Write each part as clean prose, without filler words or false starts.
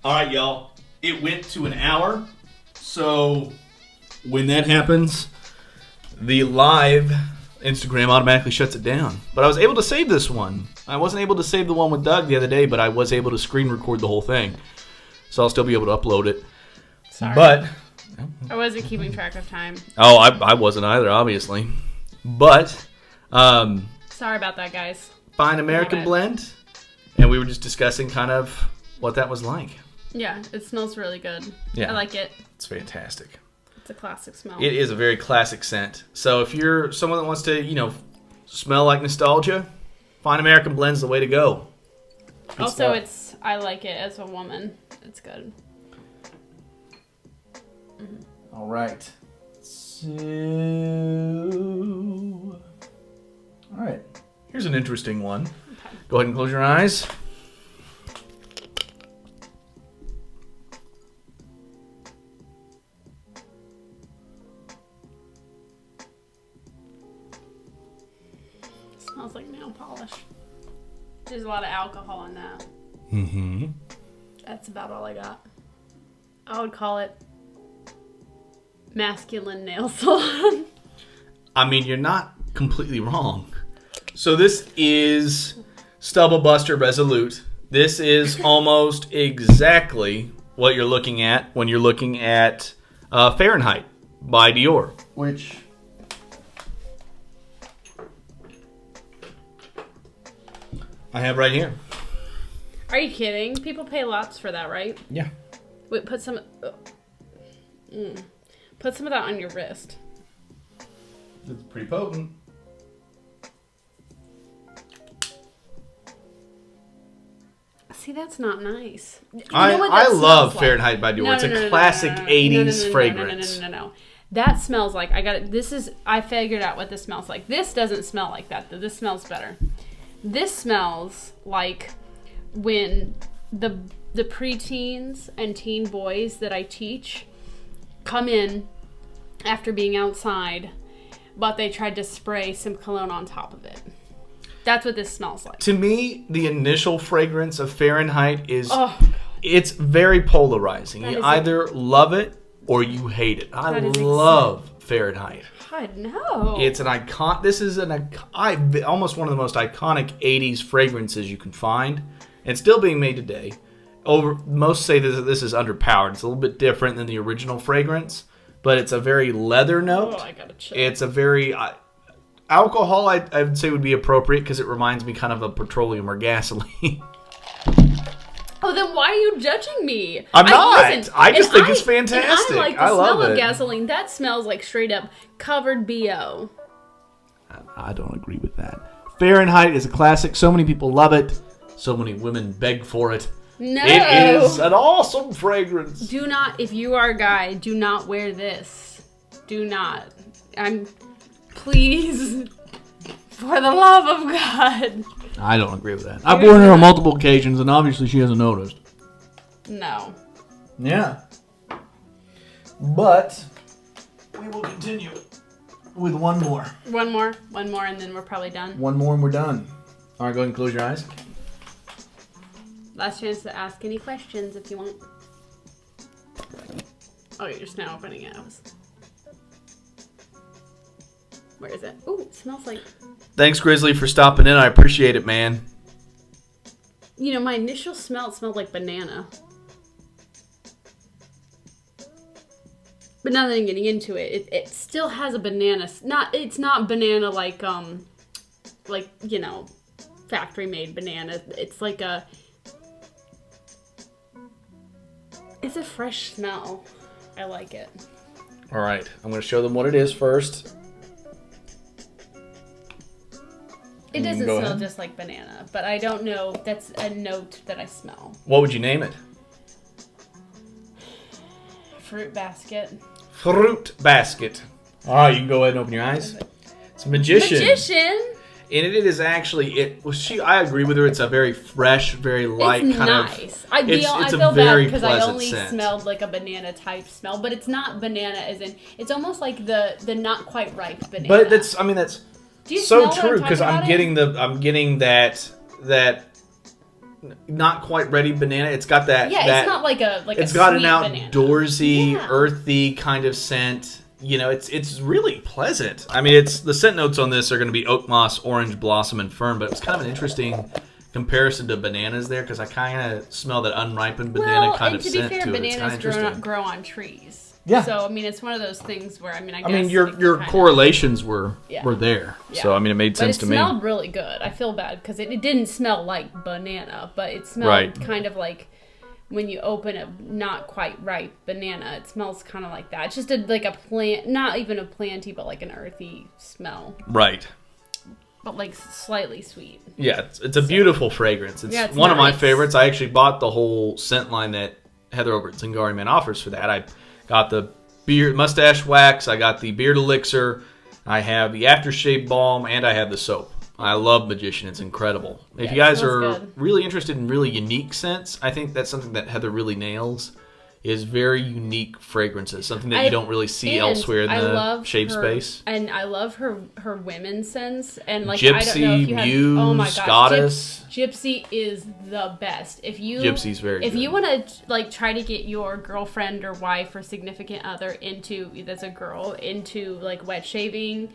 All right, y'all. It went to an hour. So when that happens, the live Instagram automatically shuts it down. But I was able to save this one. I wasn't able to save the one with Doug the other day, but I was able to screen record the whole thing. So I'll still be able to upload it. Sorry. But I wasn't keeping track of time. Oh, I wasn't either, obviously. But sorry about that, guys. Fine American blend. And we were just discussing kind of what that was like. Yeah, it smells really good. Yeah. I like it. It's fantastic. It's a classic smell. It is a very classic scent. So if you're someone that wants to, smell like nostalgia, Fine American Blend's the way to go. Good also, stuff. I like it as a woman. It's good. Mm-hmm. All right. So, all right. Here's an interesting one. Okay. Go ahead and close your eyes. Smells like nail polish. There's a lot of alcohol in that. Mm-hmm. That's about all I got. I would call it masculine nail salon. I mean, you're not completely wrong. So this is Stubble Buster Resolute. This is almost exactly what you're looking at when you're looking at Fahrenheit by Dior. Which I have right here. Are you kidding? People pay lots for that, right? Yeah. Wait, put some of that on your wrist. It's pretty potent. See, that's not nice. I love like? Fahrenheit by Dior. It's a classic 80s fragrance. No. That smells like, I figured out what this smells like. This doesn't smell like that, though. This smells better. This smells like when the preteens and teen boys that I teach come in after being outside, but they tried to spray some cologne on top of it. That's what this smells like. To me, the initial fragrance of Fahrenheit is, it's very polarizing. You either love it or you hate it. I love Fahrenheit. God, no. It's an icon. This is almost one of the most iconic 80s fragrances you can find. And still being made today. Most say that this is underpowered. It's a little bit different than the original fragrance, but it's a very leather note. Oh, I gotta chill. It's a very alcohol. I would say would be appropriate because it reminds me kind of petroleum or gasoline. Oh, then why are you judging me? I'm not. I just think it's fantastic. I like the smell of gasoline. That smells like straight up covered BO. I don't agree with that. Fahrenheit is a classic. So many people love it. So many women beg for it. No. It is an awesome fragrance. Do not, if you are a guy, do not wear this. Do not. Please, for the love of God. I don't agree with that. I've worn her on multiple occasions, and obviously she hasn't noticed. No. Yeah. But we will continue with one more. One more, and then we're probably done. One more, and we're done. All right, go ahead and close your eyes. Last chance to ask any questions if you want. Oh, you're just now opening it. Where is it? Ooh, it smells like... Thanks, Grizzly, for stopping in. I appreciate it, man. My initial smell, it smelled like banana. But now that I'm getting into it, it still has a banana... It's not banana like factory-made banana. It's like a... It's a fresh smell. I like it. All right. I'm going to show them what it is first. It doesn't smell just like banana, but I don't know. That's a note that I smell. What would you name it? Fruit basket. Fruit basket. All right. You can go ahead and open your eyes. It's Magician. Magician? And it is actually I agree with her. It's a very fresh, very light it's kind nice. of. I feel bad because I only scent. smelled like a banana type smell, but it's not banana as in. It's almost like the not quite ripe banana. But that's Do you so smell true because I'm getting that not quite ready banana. It's got that. Yeah, it's not like a It's got an sweet outdoorsy, banana. earthy kind of scent. You know, it's really pleasant. I mean, the scent notes on this are going to be oak moss, orange blossom, and fern. But it's kind of an interesting comparison to bananas there because I kind of smell that unripened banana kind of scent to it. To be fair, bananas grow on trees. Yeah. So I mean, it's one of those things where I guess. I mean, your correlations were there. Yeah. So I mean, it made sense to me. But it smelled really good. I feel bad because it didn't smell like banana, but it smelled kind of like when you open a not quite ripe banana. It smells kind of like that. It's just like a plant, not even a planty, but like an earthy smell. Right. But like slightly sweet. Yeah, it's a beautiful fragrance. It's one of my favorites. I actually bought the whole scent line that Heather over at Zingari Man offers for that. I got the beard mustache wax, I got the beard elixir, I have the aftershave balm, and I have the soap. I love Magician. It's incredible. If you guys are really interested in really unique scents, I think that's something that Heather really nails. Is very unique fragrances, something that you don't really see elsewhere in the shave space. And I love her women's scents. And like Gypsy, I don't know if you Muse, oh my gosh, Goddess. Gypsy is the best. Gypsy's very good. If you want to like try to get your girlfriend or wife or significant other into, that's a girl, into like wet shaving,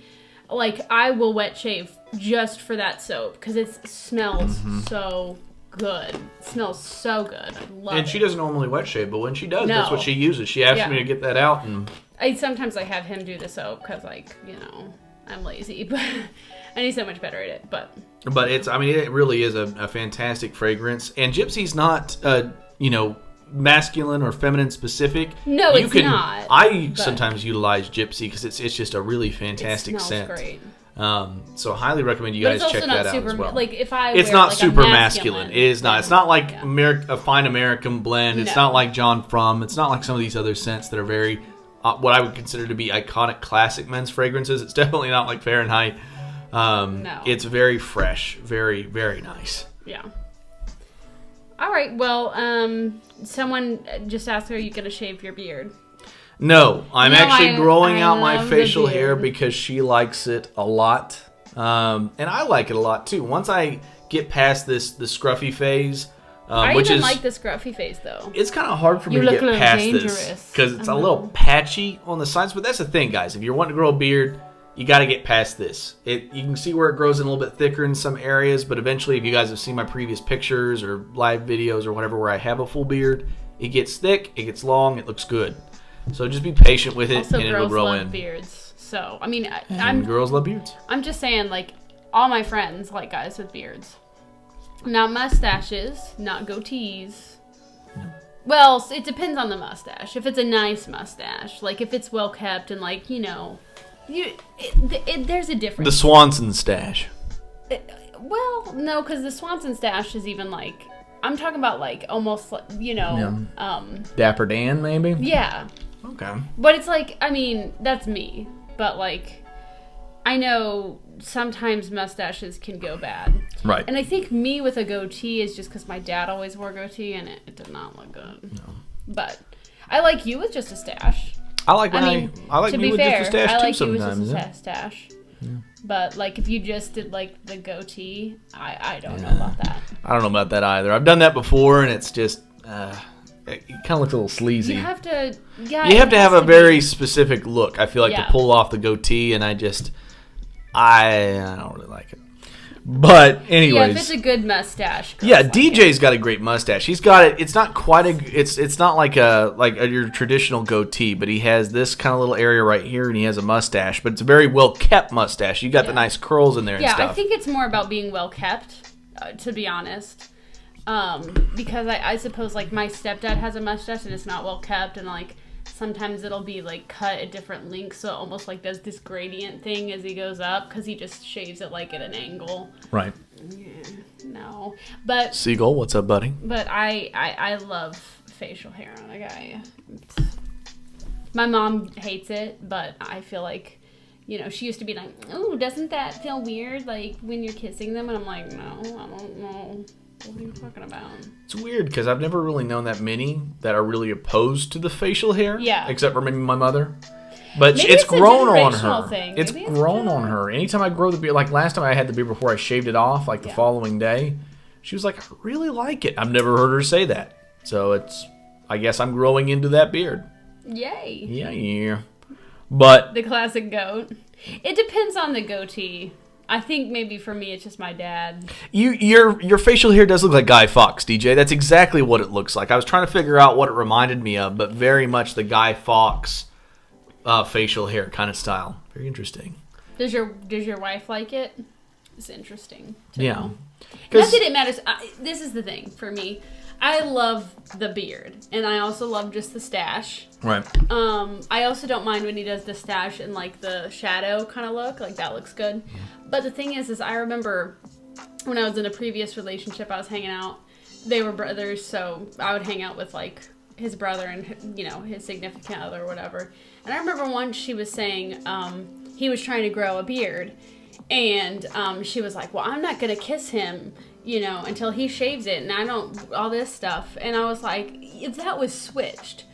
like I will wet shave just for that soap because it smells so good. It smells so good. I love it. And she doesn't normally wet shave, but when she does, that's what she uses. She asked me to get that out, and sometimes I have him do the soap because, like, you know, I'm lazy, but and he's so much better at it. But it really is a fantastic fragrance. And Gypsy's not, masculine or feminine specific. No, it's not. I sometimes utilize Gypsy because it's just a really fantastic scent. It smells great. So highly recommend you guys check that out as well. Like if I it's wear, not like, super a masculine. It is not. It's not like a fine American blend. It's not like John Frum. It's not like some of these other scents that are very what I would consider to be iconic classic men's fragrances. It's definitely not like Fahrenheit. No. It's very fresh, very, very nice. Yeah. All right. Well, someone just asked, are you going to shave your beard? No, I'm actually growing out my facial hair because she likes it a lot. And I like it a lot too. Once I get past the scruffy phase, I even like the scruffy phase though. It's kind of hard for me to get past this because it's a little patchy on the sides. But that's the thing, guys. If you're wanting to grow a beard, you got to get past this. You can see where it grows in a little bit thicker in some areas, but eventually, if you guys have seen my previous pictures or live videos or whatever where I have a full beard, it gets thick, it gets long, it looks good. So just be patient with it, also, and it'll grow in. Girls love beards. So, I mean, girls love beards. I'm just saying, like, all my friends like guys with beards. Not mustaches, not goatees. No. Well, it depends on the mustache. If it's a nice mustache, like if it's well kept and like, you know, there's a difference. The Swanson stash. Well, no, because the Swanson stash is even like, I'm talking about like almost, you know, Dapper Dan, maybe? Yeah. Okay. But it's like, I mean, that's me. But like, I know sometimes mustaches can go bad. Right. And I think me with a goatee is just because my dad always wore a goatee and it did not look good. No. But I like you with just a stash. I like me with just a stash too sometimes. You with just a stash. Yeah. But like if you just did like the goatee, I don't know about that. I don't know about that either. I've done that before and it's just it kind of looks a little sleazy. You have to have a very specific look. I feel like to pull off the goatee, and I don't really like it. But anyways, yeah, if it's a good mustache. DJ's got a great mustache. He's got it. It's not quite it's not like your traditional goatee, but he has this kind of little area right here, and he has a mustache. But it's a very well kept mustache. You got the nice curls in there and stuff. Yeah, I think it's more about being well kept, to be honest. Because I suppose like my stepdad has a mustache and it's not well kept, and like sometimes it'll be like cut at different lengths, so it almost like does this gradient thing as he goes up because he just shaves it like at an angle. Right. Yeah, no. But Seagull, what's up, buddy? But I love facial hair on a guy. My mom hates it, but I feel like, you know, she used to be like, oh, doesn't that feel weird like when you're kissing them? And I'm like, no, I don't know. What are you talking about? It's weird because I've never really known that many that are really opposed to the facial hair. Yeah. Except for maybe my mother. But maybe it's grown on her. It's grown on her. Anytime I grow the beard, like last time I had the beard before I shaved it off, like the following day, She was like, I really like it. I've never heard her say that. So I guess I'm growing into that beard. Yay. Yeah. But the classic goat. It depends on the goatee. I think maybe for me it's just my dad. Your facial hair does look like Guy Fawkes, DJ. That's exactly what it looks like. I was trying to figure out what it reminded me of, but very much the Guy Fawkes facial hair kind of style. Very interesting. Does your wife like it? It's interesting to know. Not that it matters. This is the thing for me. I love the beard, and I also love just the stash. Right. I also don't mind when he does the stash and like the shadow kind of look. Like that looks good. Yeah. But the thing is I remember when I was in a previous relationship, I was hanging out. They were brothers, so I would hang out with like his brother and his significant other or whatever. And I remember once she was saying he was trying to grow a beard, and she was like, "Well, I'm not gonna kiss him." Until he shaves it, and I don't, all this stuff. And I was like, if that was switched,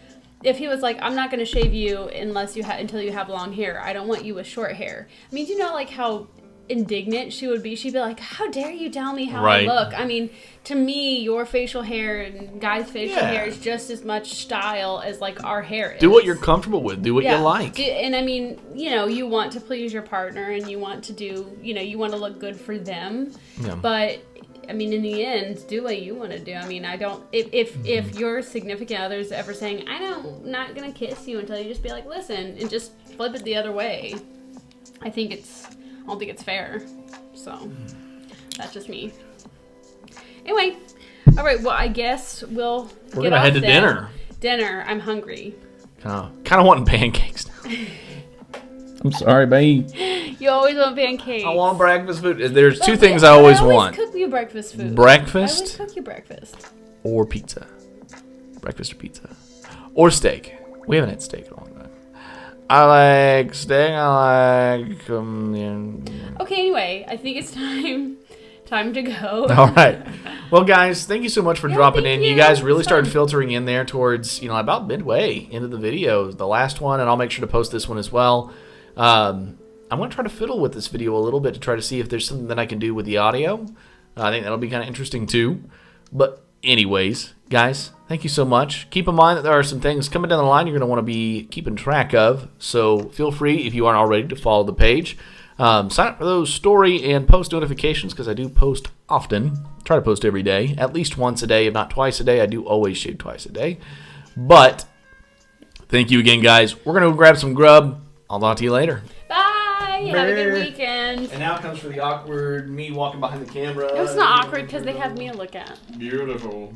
if he was like, I'm not going to shave you until you have long hair. I don't want you with short hair. I mean, do you know like how indignant she would be? She'd be like, how dare you tell me how I look? I mean, to me, your facial hair and Guy's facial hair is just as much style as like our hair is. Do what you're comfortable with. Do what you like. And I mean, you want to please your partner, and you want to do, you want to look good for them. Yeah. But I mean, in the end, do what you want to do. I mean, I don't. If your significant other's ever saying, not gonna kiss you until you just be like, listen, and just flip it the other way. I don't think it's fair. So that's just me. Anyway, all right. Well, I guess we're gonna head to dinner. Dinner. I'm hungry. Kind of wanting pancakes now. I'm sorry, babe. You always want pancakes. I want breakfast food. There's two things I always want. Cook you breakfast food. Breakfast? I always cook you breakfast. Or pizza. Breakfast or pizza. Or steak. We haven't had steak in a long time. I like steak. I like... Okay, anyway. I think it's time to go. All right. Well, guys, thank you so much for dropping in. You guys really started filtering in there towards, about midway into the video, the last one, and I'll make sure to post this one as well. I'm going to try to fiddle with this video a little bit to try to see if there's something that I can do with the audio. I think that'll be kind of interesting too. But anyways, guys, thank you so much. Keep in mind that there are some things coming down the line you're going to want to be keeping track of. So feel free, if you aren't already, to follow the page. Sign up for those story and post notifications, because I do post often. Try to post every day, at least once a day, if not twice a day. I do always shave twice a day. But thank you again, guys. We're going to go grab some grub. I'll talk to you later. Bye. Have a good weekend. And now comes for the awkward me walking behind the camera. It's not awkward because they have me to look at. Beautiful.